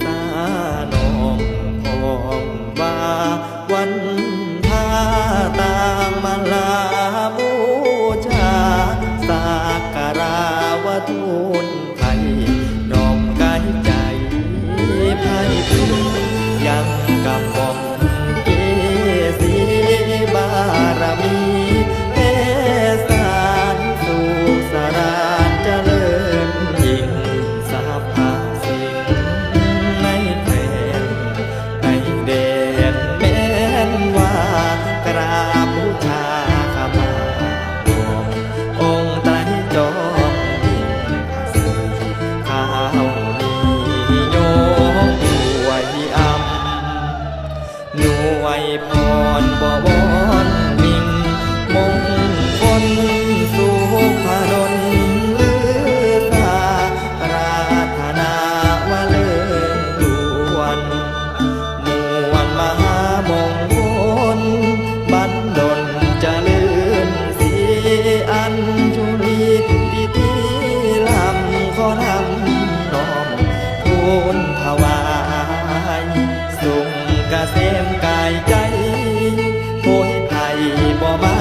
สาน้องพองว่าวันทาต่างมาลาบูชาสักการะวทูลไทยน้อมกายใจไพ่พิงยังกำบองเกศีบารมีเทสารสุขสรานเจริญยิ่งสาภาสิ่งในแผ่นในแดนแม้นว่ากราบบูชาขมาองค์ไตรจอมยิ่งสีข้าวนิยมด้วยอำหน่วยพรบวรมิ่งมงคลสุภดลลือสาปรารถนาวาเลิศล้วนมวลมหามงคลบัดดลเจริญสีอัญชุลีพิธีลำขอทำน้อมทูลถวายสุขเกษมกายใจโพยไทยบ่มา